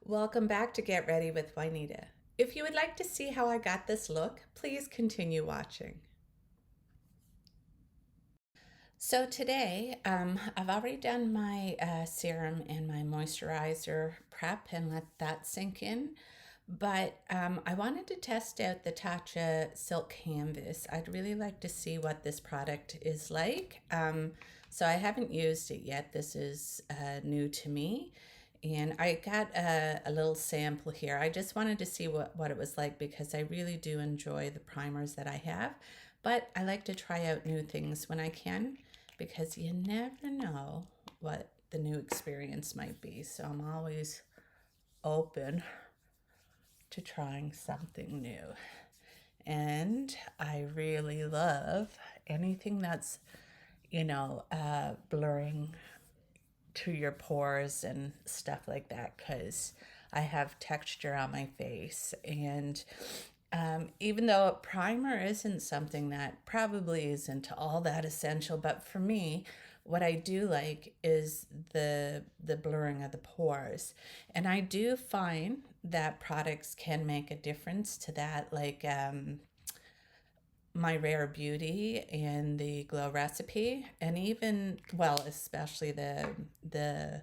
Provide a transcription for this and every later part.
Welcome back to Get Ready with Juanita. If you would like to see how I got this look, please continue watching. So today, I've already done my serum and my moisturizer prep and let that sink in. But I wanted to test out the Tatcha Silk Canvas. I'd really like to see what this product is like. So I haven't used it yet. This is new to me. And I got a little sample here. I just wanted to see what it was like because I really do enjoy the primers that I have. But I like to try out new things when I can because you never know what the new experience might be. So I'm always open to trying something new. And I really love anything that's, blurring to your pores and stuff like that because I have texture on my face. And even though a primer isn't something that probably isn't all that essential, but for me, what I do like is the blurring of the pores. And I do find that products can make a difference to that, like my Rare Beauty and the Glow Recipe, and even, well, especially the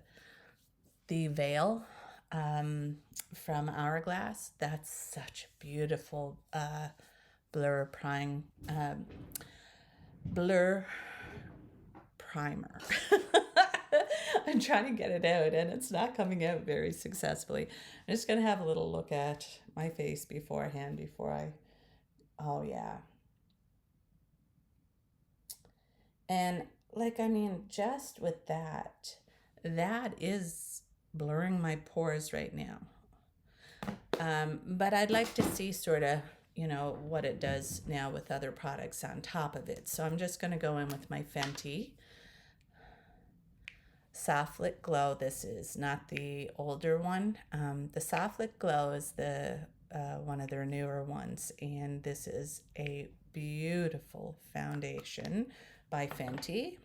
veil from Hourglass. That's such a beautiful blur primer. I'm trying to get it out and it's not coming out very successfully. I'm just going to have a little look at my face beforehand before oh yeah. And just with that, that is blurring my pores right now. But I'd like to see sort of, what it does now with other products on top of it. So I'm just going to go in with my Fenty Soft Lit Glow. This is not the older one. The Soft Lit Glow is the one of their newer ones, and this is a beautiful foundation by Fenty.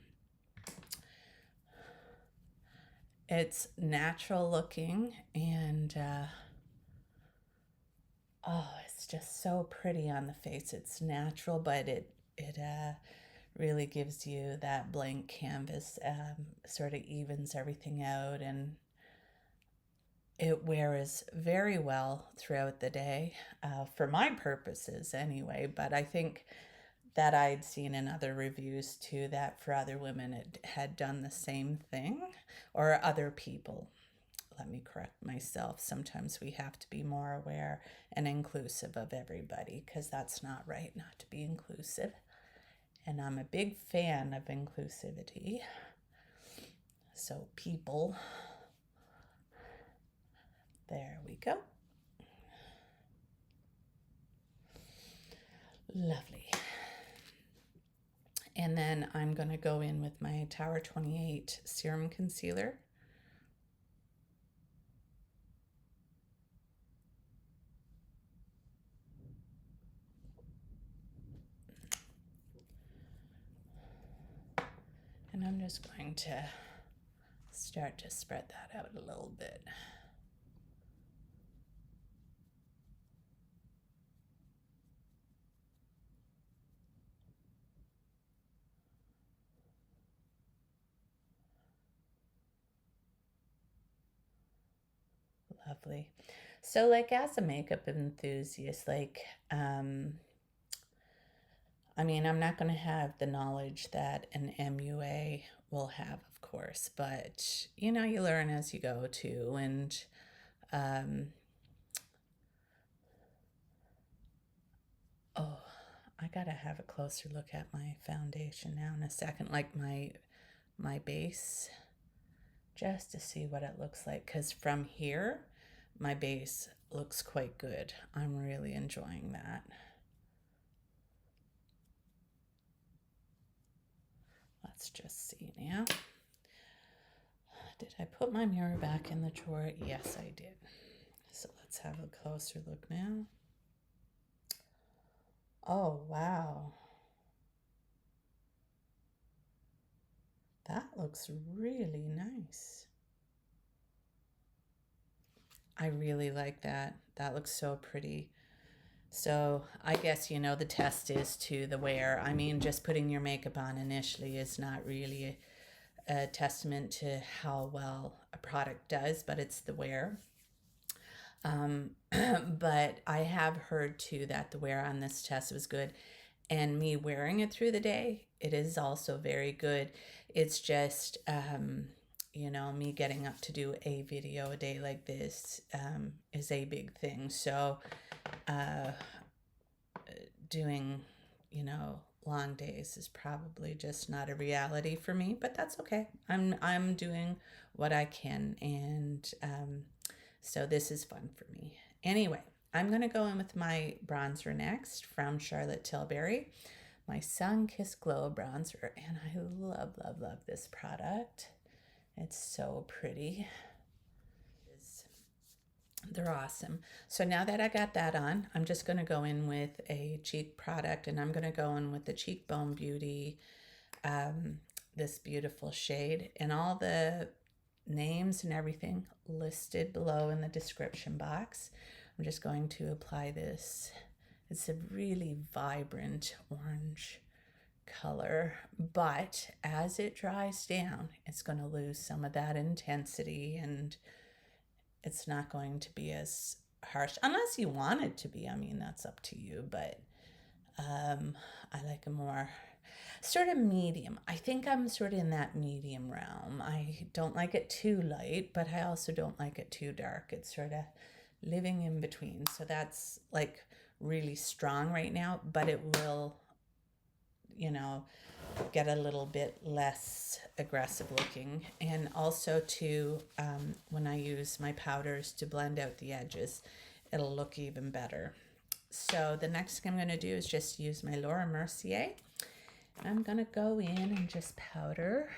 It's natural looking and it's just so pretty on the face. It's natural, but it really gives you that blank canvas, sort of evens everything out, and it wears very well throughout the day, for my purposes anyway. But I think that I'd seen in other reviews too that for other women it had done the same thing, or other people. Let me correct myself. Sometimes we have to be more aware and inclusive of everybody because that's not right not to be inclusive. And I'm a big fan of inclusivity. So people, there we go. Lovely. And then I'm going to go in with my Tower 28 Serum Concealer. And I'm just going to start to spread that out a little bit. Lovely. So like as a makeup enthusiast, I'm not going to have the knowledge that an MUA will have, of course, but you learn as you go too. And oh, I gotta have a closer look at my foundation now in a second, like my base, just to see what it looks like, because from here my base looks quite good. I'm really enjoying that. Let's just see now. Did I put my mirror back in the drawer? Yes, I did. So let's have a closer look now. Oh, wow. That looks really nice. I really like that. That looks so pretty. So I guess, you know, the test is to the wear. I mean, just putting your makeup on initially is not really a testament to how well a product does, but it's the wear. But I have heard too that the wear on this test was good, and me wearing it through the day, it is also very good. It's just, you know, me getting up to do a video a day like this is a big thing. So, uh, doing, you know, long days is probably just not a reality for me, but that's okay. I'm doing what I can, and so this is fun for me. Anyway, I'm going to go in with my bronzer next from Charlotte Tilbury, my Sun-Kissed Glow Bronzer, and I love, love, love this product. It's so pretty. They're awesome. So now that I got that on, I'm just going to go in with a cheek product, and I'm going to go in with the Cheekbone Beauty, this beautiful shade, and all the names and everything listed below in the description box. I'm just going to apply this. It's a really vibrant orange color, but as it dries down, it's going to lose some of that intensity, and it's not going to be as harsh unless you want it to be. I mean, that's up to you, but I like a more sort of medium. I think I'm sort of in that medium realm. I don't like it too light, but I also don't like it too dark. It's sort of living in between. So that's like really strong right now, but it will, you know, get a little bit less aggressive looking. And also to, when I use my powders to blend out the edges, it'll look even better. So the next thing I'm going to do is just use my Laura Mercier. I'm going to go in and just powder,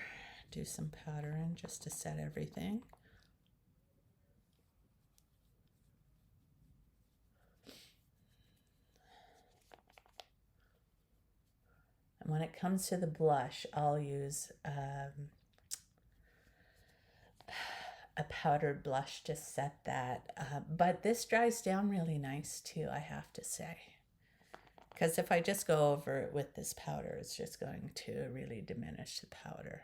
do some powdering just to set everything. And when it comes to the blush, I'll use a powdered blush to set that. But this dries down really nice too, I have to say. Because if I just go over it with this powder, it's just going to really diminish the powder.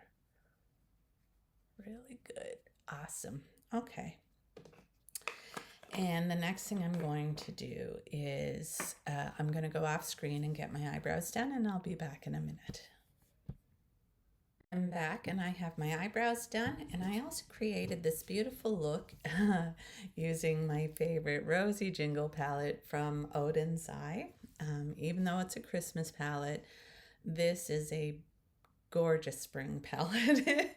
Really good. Awesome. Okay. And the next thing I'm going to do is I'm going to go off screen and get my eyebrows done, and I'll be back in a minute. I'm back and I have my eyebrows done, and I also created this beautiful look using my favorite Rosy Jingle palette from Oden's Eye. Even though it's a Christmas palette, this is a gorgeous spring palette.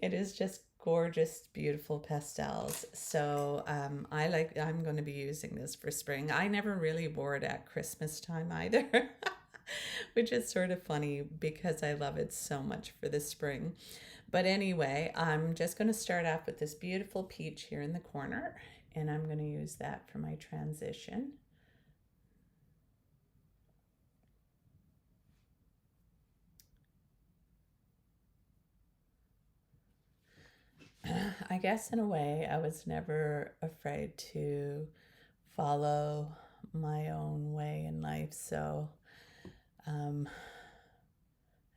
It is just gorgeous, beautiful pastels. So I'm going to be using this for spring. I never really wore it at Christmas time either, which is sort of funny because I love it so much for the spring. But anyway, I'm just going to start off with this beautiful peach here in the corner, and I'm going to use that for my transition. I guess in a way, I was never afraid to follow my own way in life. So, and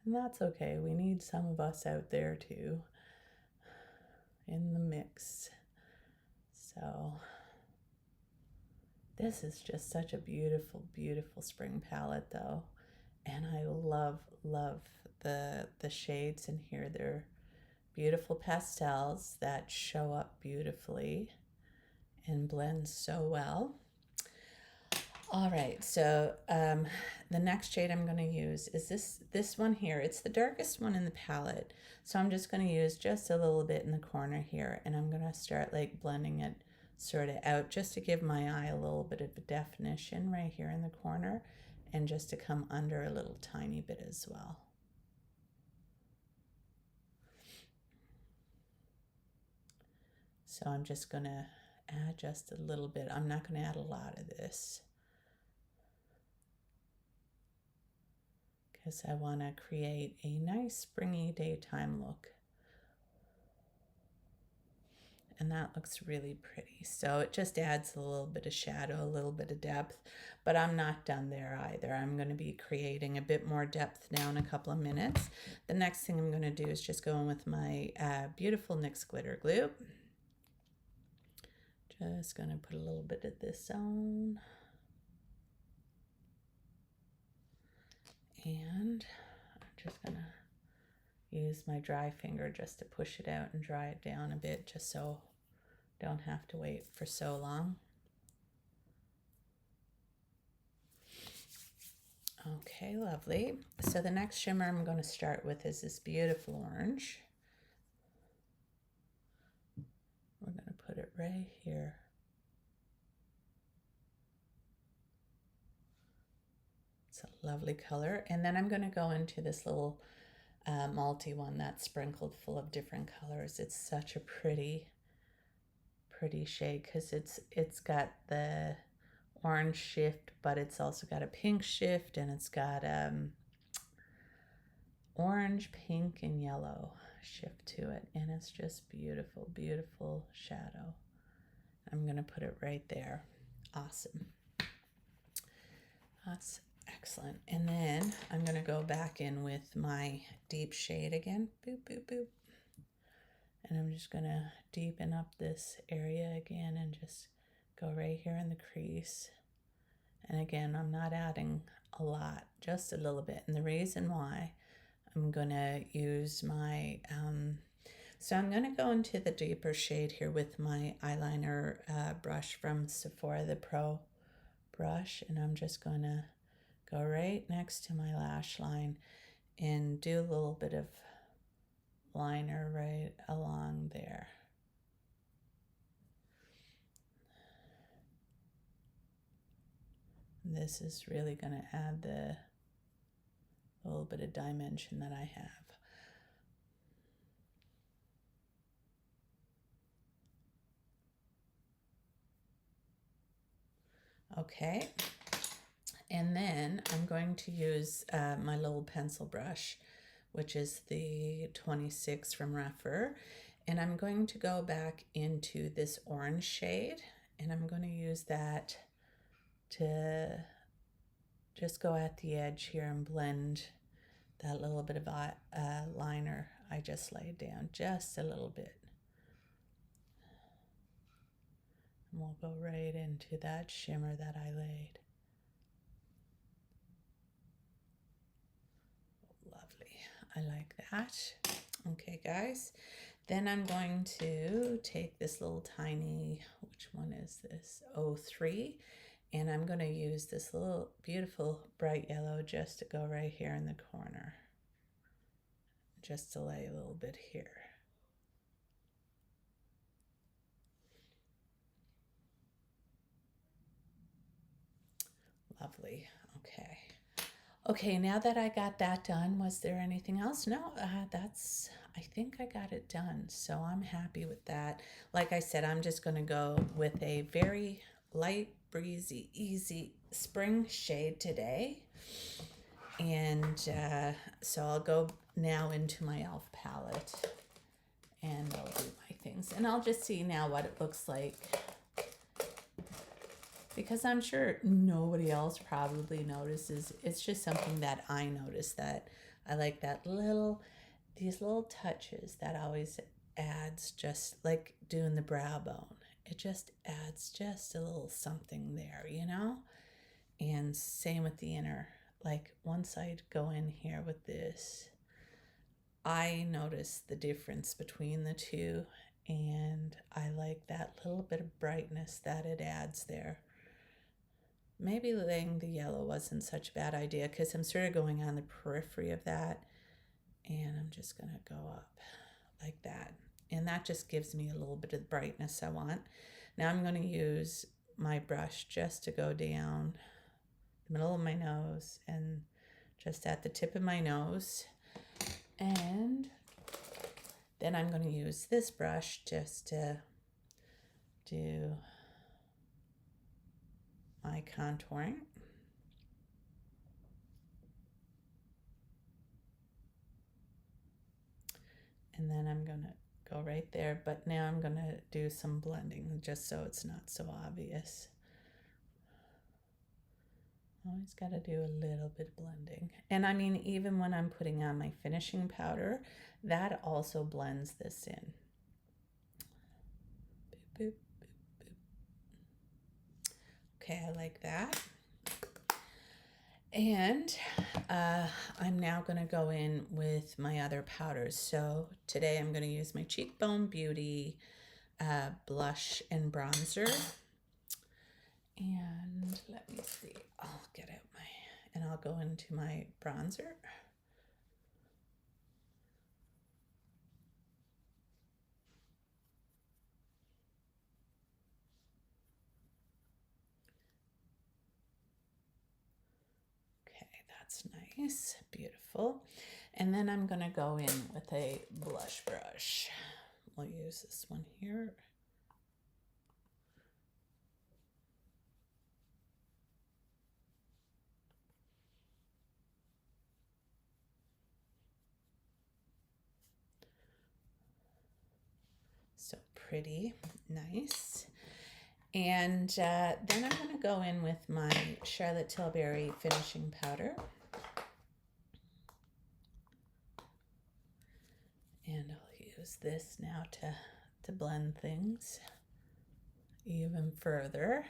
that's okay. We need some of us out there too in the mix. So, this is just such a beautiful, beautiful spring palette though. And I love, love the shades in here. They're beautiful pastels that show up beautifully and blend so well. All right, so the next shade I'm going to use is this one here. It's the darkest one in the palette, so I'm just going to use just a little bit in the corner here, and I'm going to start like blending it sort of out just to give my eye a little bit of a definition right here in the corner, and just to come under a little tiny bit as well. So I'm just going to add just a little bit. I'm not going to add a lot of this because I want to create a nice springy daytime look. and that looks really pretty. So it just adds a little bit of shadow, a little bit of depth, but I'm not done there either. I'm going to be creating a bit more depth now in a couple of minutes. The next thing I'm going to do is just go in with my beautiful NYX glitter glue. Just going to put a little bit of this on. And I'm just going to use my dry finger just to push it out and dry it down a bit, just so I don't have to wait for so long. Okay, lovely. So the next shimmer I'm going to start with is this beautiful orange. We're going to put it right here. It's a lovely color. And then I'm going to go into this little multi one that's sprinkled full of different colors. It's such a pretty shade because it's got the orange shift, but it's also got a pink shift, and it's got orange, pink, and yellow shift to it, and it's just beautiful, beautiful shadow. I'm gonna put it right there. Awesome. That's excellent. And then I'm gonna go back in with my deep shade again. Boop, boop, boop. And I'm just gonna deepen up this area again and just go right here in the crease. And again, I'm not adding a lot, just a little bit. And the reason why, I'm gonna use my, so I'm gonna go into the deeper shade here with my eyeliner brush from Sephora, the Pro brush. And I'm just gonna go right next to my lash line and do a little bit of liner right along there. This is really going to add the little bit of dimension that I have. Okay, and then I'm going to use my little pencil brush, which is the 26 from Rephr, and I'm going to go back into this orange shade, and I'm going to use that to just go at the edge here and blend that little bit of liner I just laid down, just a little bit. And we'll go right into that shimmer that I laid. Lovely. I like that. Okay, guys. Then I'm going to take this little tiny, which one is this? 03. And I'm going to use this little beautiful bright yellow just to go right here in the corner. Just to lay a little bit here. Lovely. Okay. Okay, now that I got that done, was there anything else? No, I think I got it done. So I'm happy with that. Like I said, I'm just going to go with a very light, breezy, easy spring shade today. And so I'll go now into my e.l.f. palette and I'll do my things. And I'll just see now what it looks like, because I'm sure nobody else probably notices. It's just something that I notice, that I like that these little touches that always adds, just like doing the brow bone. It just adds just a little something there, you know? And same with the inner. Like once I go in here with this, I notice the difference between the two, and I like that little bit of brightness that it adds there. Maybe laying the yellow wasn't such a bad idea, because I'm sort of going on the periphery of that, and I'm just going to go up like that. And that just gives me a little bit of the brightness I want. Now I'm going to use my brush just to go down the middle of my nose and just at the tip of my nose. And then I'm going to use this brush just to do my contouring. And then I'm going to go right there, but now I'm going to do some blending just so it's not so obvious. Always got to do a little bit of blending. And I mean, even when I'm putting on my finishing powder, that also blends this in. Boop, boop, boop, boop. Okay, I like that. And I'm now going to go in with my other powders. So today I'm going to use my Cheekbone Beauty blush and bronzer. And let me see, I'll get out and I'll go into my bronzer. That's nice, beautiful. And then I'm going to go in with a blush brush. We'll use this one here. So pretty, nice. And then I'm going to go in with my Charlotte Tilbury finishing powder. And I'll use this now to blend things even further.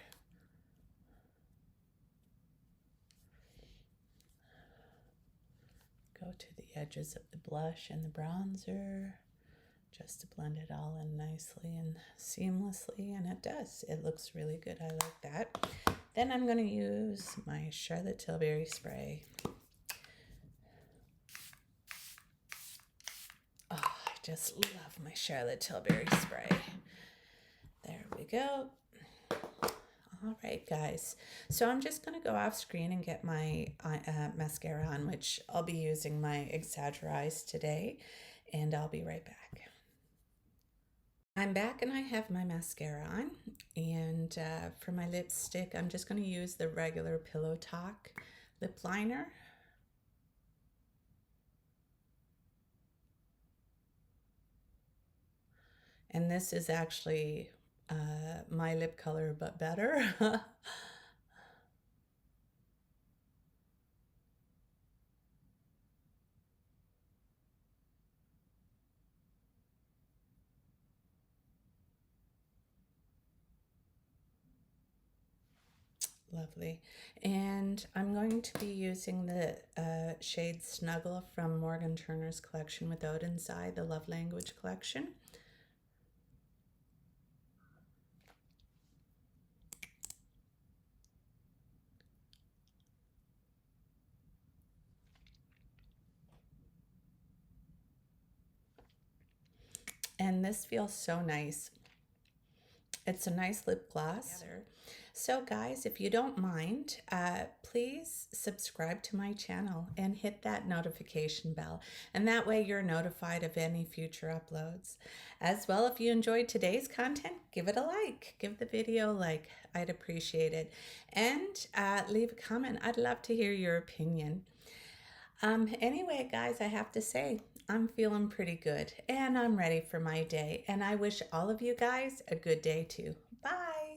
Go to the edges of the blush and the bronzer just to blend it all in nicely and seamlessly, and it does. It looks really good. I like that. Then I'm going to use my Charlotte Tilbury spray. Oh, I just love my Charlotte Tilbury spray. There we go. All right, guys. So I'm just going to go off screen and get my mascara on, which I'll be using my Exaggerize today, and I'll be right back. I'm back and I have my mascara on, and for my lipstick, I'm just going to use the regular Pillow Talk lip liner. And this is actually my lip color, but better. Lovely. And I'm going to be using the shade Snuggle from Morgan Turner's collection with Oden's Eye, the Love Language collection. And this feels so nice. It's a nice lip gloss. So guys, if you don't mind, please subscribe to my channel and hit that notification bell. And that way you're notified of any future uploads. As well, if you enjoyed today's content, give it a like. Give the video a like. I'd appreciate it. And leave a comment. I'd love to hear your opinion. Anyway, guys, I have to say, I'm feeling pretty good and I'm ready for my day. And I wish all of you guys a good day too. Bye.